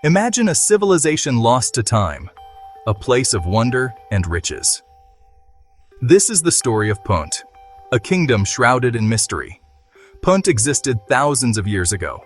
Imagine a civilization lost to time, a place of wonder and riches. This is the story of Punt, a kingdom shrouded in mystery. Punt existed thousands of years ago.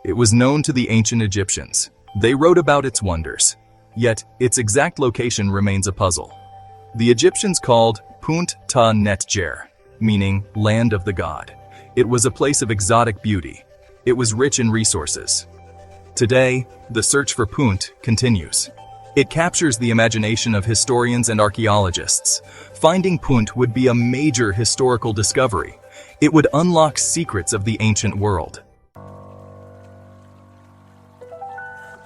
It was known to the ancient Egyptians. They wrote about its wonders, yet its exact location remains a puzzle. The Egyptians called Punt ta Netjer, meaning land of the god. It was a place of exotic beauty. It was rich in resources. Today, the search for Punt continues. It captures the imagination of historians and archaeologists. Finding Punt would be a major historical discovery. It would unlock secrets of the ancient world.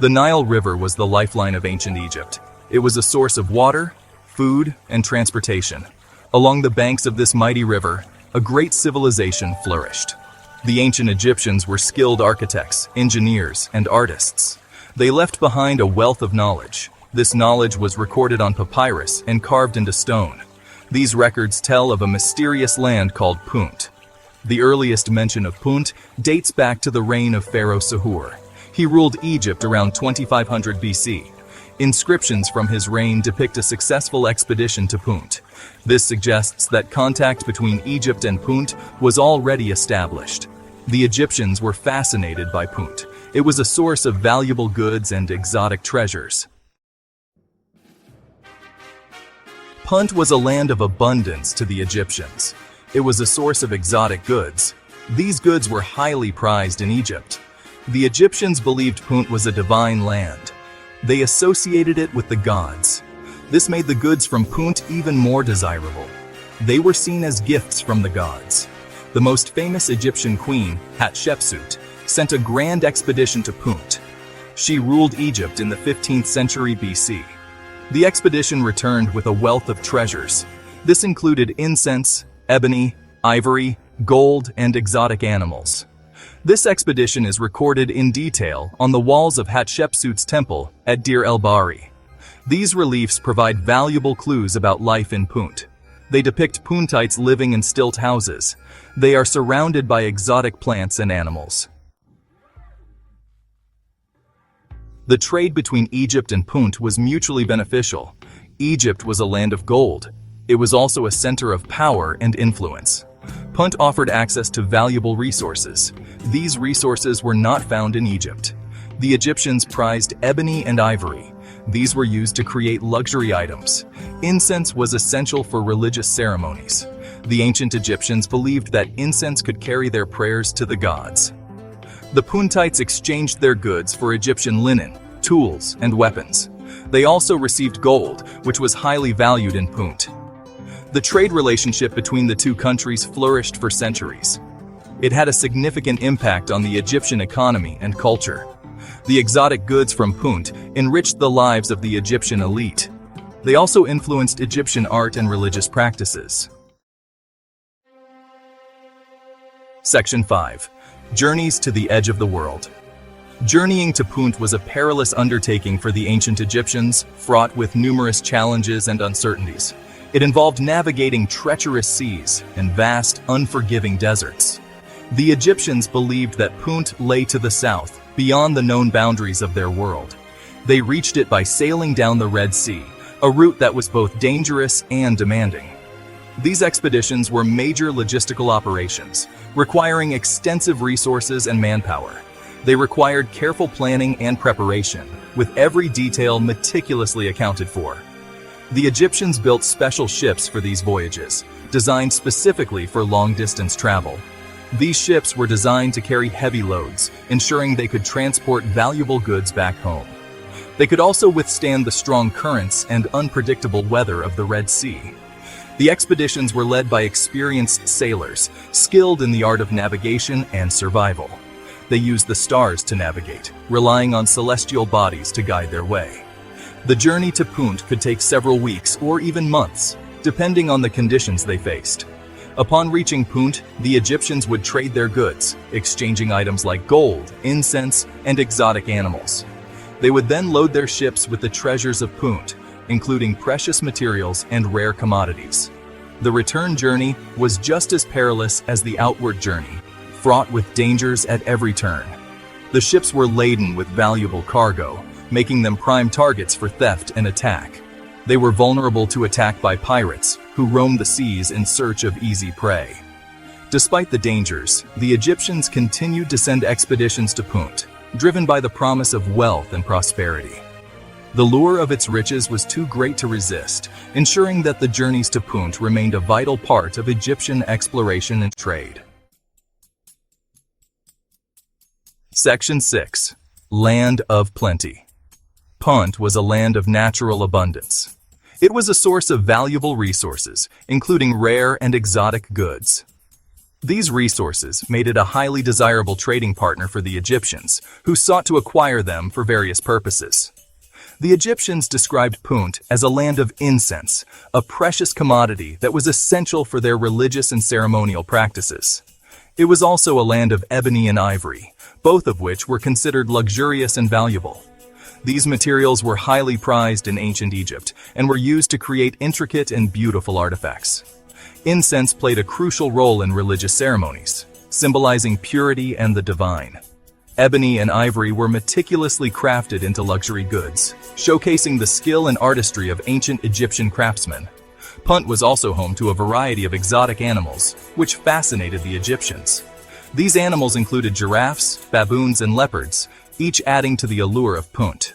The Nile River was the lifeline of ancient Egypt. It was a source of water, food, and transportation. Along the banks of this mighty river, a great civilization flourished. The ancient Egyptians were skilled architects, engineers, and artists. They left behind a wealth of knowledge. This knowledge was recorded on papyrus and carved into stone. These records tell of a mysterious land called Punt. The earliest mention of Punt dates back to the reign of Pharaoh Sahur. He ruled Egypt around 2500 BC. Inscriptions from his reign depict a successful expedition to Punt. This suggests that contact between Egypt and Punt was already established. The Egyptians were fascinated by Punt. It was a source of valuable goods and exotic treasures. Punt was a land of abundance to the Egyptians. It was a source of exotic goods. These goods were highly prized in Egypt. The Egyptians believed Punt was a divine land. They associated it with the gods. This made the goods from Punt even more desirable. They were seen as gifts from the gods. The most famous Egyptian queen, Hatshepsut, sent a grand expedition to Punt. She ruled Egypt in the 15th century BC. The expedition returned with a wealth of treasures. This included incense, ebony, ivory, gold, and exotic animals. This expedition is recorded in detail on the walls of Hatshepsut's temple at Deir el-Bahari. These reliefs provide valuable clues about life in Punt. They depict Puntites living in stilt houses. They are surrounded by exotic plants and animals. The trade between Egypt and Punt was mutually beneficial. Egypt was a land of gold. It was also a center of power and influence. Punt offered access to valuable resources. These resources were not found in Egypt. The Egyptians prized ebony and ivory. These were used to create luxury items. Incense was essential for religious ceremonies. The ancient Egyptians believed that incense could carry their prayers to the gods. The Puntites exchanged their goods for Egyptian linen, tools, and weapons. They also received gold, which was highly valued in Punt. The trade relationship between the two countries flourished for centuries. It had a significant impact on the Egyptian economy and culture. The exotic goods from Punt enriched the lives of the Egyptian elite. They also influenced Egyptian art and religious practices. Section 5. Journeys to the edge of the world. Journeying to Punt was a perilous undertaking for the ancient Egyptians, fraught with numerous challenges and uncertainties. It involved navigating treacherous seas and vast, unforgiving deserts. The Egyptians believed that Punt lay to the south, beyond the known boundaries of their world. They reached it by sailing down the Red Sea, a route that was both dangerous and demanding. These expeditions were major logistical operations, requiring extensive resources and manpower. They required careful planning and preparation, with every detail meticulously accounted for. The Egyptians built special ships for these voyages, designed specifically for long-distance travel. These ships were designed to carry heavy loads, ensuring they could transport valuable goods back home. They could also withstand the strong currents and unpredictable weather of the Red Sea. The expeditions were led by experienced sailors, skilled in the art of navigation and survival. They used the stars to navigate, relying on celestial bodies to guide their way. The journey to Punt could take several weeks or even months, depending on the conditions they faced. Upon reaching Punt, the Egyptians would trade their goods, exchanging items like gold, incense, and exotic animals. They would then load their ships with the treasures of Punt, including precious materials and rare commodities. The return journey was just as perilous as the outward journey, fraught with dangers at every turn. The ships were laden with valuable cargo, making them prime targets for theft and attack. They were vulnerable to attack by pirates, who roamed the seas in search of easy prey. Despite the dangers, the Egyptians continued to send expeditions to Punt, driven by the promise of wealth and prosperity. The lure of its riches was too great to resist, ensuring that the journeys to Punt remained a vital part of Egyptian exploration and trade. Section 6. Land of Plenty. Punt was a land of natural abundance. It was a source of valuable resources, including rare and exotic goods. These resources made it a highly desirable trading partner for the Egyptians, who sought to acquire them for various purposes. The Egyptians described Punt as a land of incense, a precious commodity that was essential for their religious and ceremonial practices. It was also a land of ebony and ivory, both of which were considered luxurious and valuable. These materials were highly prized in ancient Egypt and were used to create intricate and beautiful artifacts. Incense played a crucial role in religious ceremonies, symbolizing purity and the divine. Ebony and ivory were meticulously crafted into luxury goods, showcasing the skill and artistry of ancient Egyptian craftsmen. Punt was also home to a variety of exotic animals, which fascinated the Egyptians. These animals included giraffes, baboons, and leopards, each adding to the allure of Punt.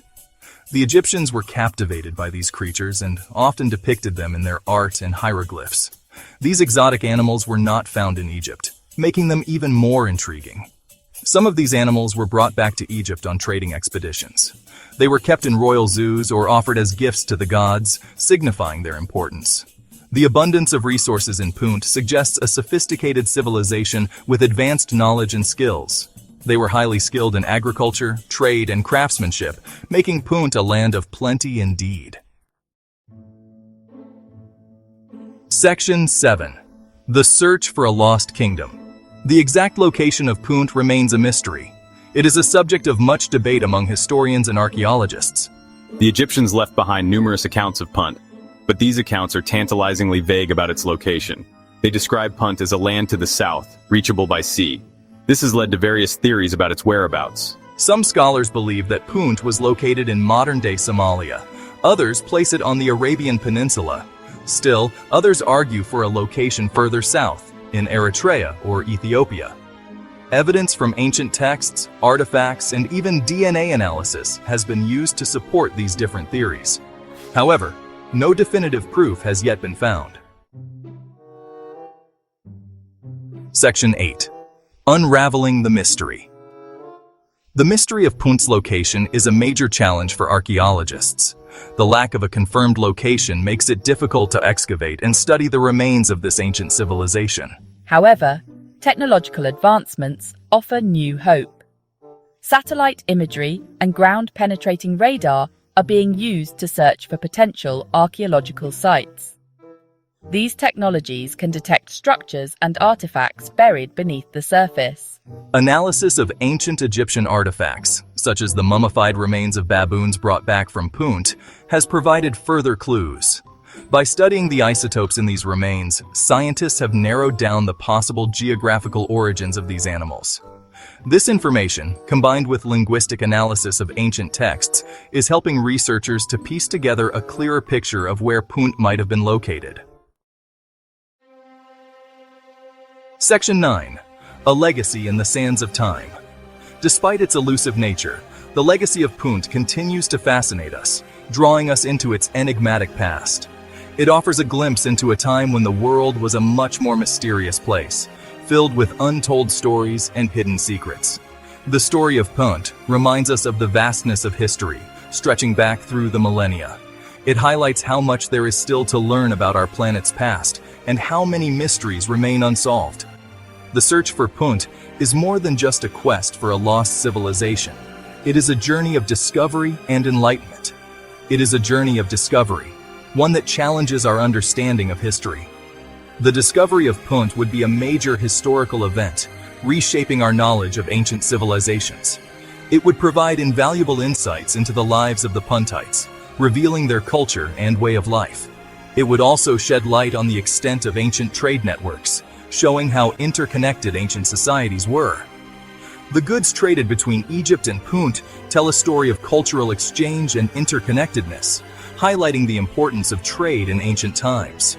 The Egyptians were captivated by these creatures and often depicted them in their art and hieroglyphs. These exotic animals were not found in Egypt, making them even more intriguing. Some of these animals were brought back to Egypt on trading expeditions. They were kept in royal zoos or offered as gifts to the gods, signifying their importance. The abundance of resources in Punt suggests a sophisticated civilization with advanced knowledge and skills. They were highly skilled in agriculture, trade, and craftsmanship, making Punt a land of plenty indeed. Section 7. The Search for a Lost Kingdom. The exact location of Punt remains a mystery. It is a subject of much debate among historians and archaeologists. The Egyptians left behind numerous accounts of Punt, but these accounts are tantalizingly vague about its location. They describe Punt as a land to the south, reachable by sea. This has led to various theories about its whereabouts. Some scholars believe that Punt was located in modern-day Somalia. Others place it on the Arabian Peninsula. Still, others argue for a location further south, in Eritrea or Ethiopia. Evidence from ancient texts, artifacts, and even DNA analysis has been used to support these different theories. However, no definitive proof has yet been found. Section 8. Unraveling the Mystery. The mystery of Punt's location is a major challenge for archaeologists. The lack of a confirmed location makes it difficult to excavate and study the remains of this ancient civilization. However, technological advancements offer new hope. Satellite imagery and ground-penetrating radar are being used to search for potential archaeological sites. These technologies can detect structures and artifacts buried beneath the surface. Analysis of ancient Egyptian artifacts, such as the mummified remains of baboons brought back from Punt, has provided further clues. By studying the isotopes in these remains, scientists have narrowed down the possible geographical origins of these animals. This information, combined with linguistic analysis of ancient texts, is helping researchers to piece together a clearer picture of where Punt might have been located. Section 9. A Legacy in the Sands of Time. Despite its elusive nature, the legacy of Punt continues to fascinate us, drawing us into its enigmatic past. It offers a glimpse into a time when the world was a much more mysterious place, filled with untold stories and hidden secrets. The story of Punt reminds us of the vastness of history, stretching back through the millennia. It highlights how much there is still to learn about our planet's past and how many mysteries remain unsolved. The search for Punt is more than just a quest for a lost civilization. It is a journey of discovery and enlightenment. It is a journey of discovery, one that challenges our understanding of history. The discovery of Punt would be a major historical event, reshaping our knowledge of ancient civilizations. It would provide invaluable insights into the lives of the Puntites, revealing their culture and way of life. It would also shed light on the extent of ancient trade networks, showing how interconnected ancient societies were. The goods traded between Egypt and Punt tell a story of cultural exchange and interconnectedness, highlighting the importance of trade in ancient times.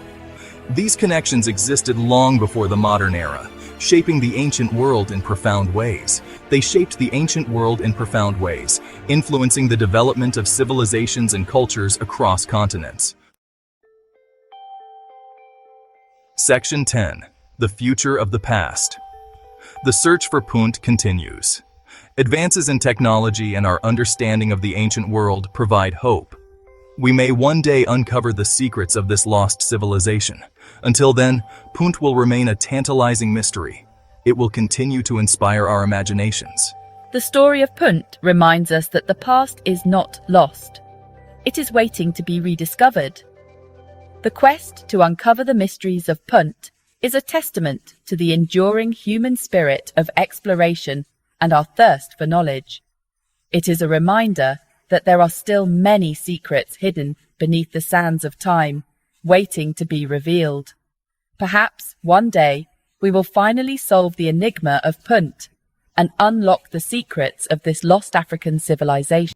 These connections existed long before the modern era, shaping the ancient world in profound ways. They shaped the ancient world in profound ways, influencing the development of civilizations and cultures across continents. Section 10. The Future of the Past. The search for Punt continues. Advances in technology and our understanding of the ancient world provide hope. We may one day uncover the secrets of this lost civilization. Until then, Punt will remain a tantalizing mystery. It will continue to inspire our imaginations. The story of Punt reminds us that the past is not lost. It is waiting to be rediscovered. The quest to uncover the mysteries of Punt is a testament to the enduring human spirit of exploration and our thirst for knowledge. It is a reminder that there are still many secrets hidden beneath the sands of time, waiting to be revealed. Perhaps one day we will finally solve the enigma of Punt and unlock the secrets of this lost African civilization.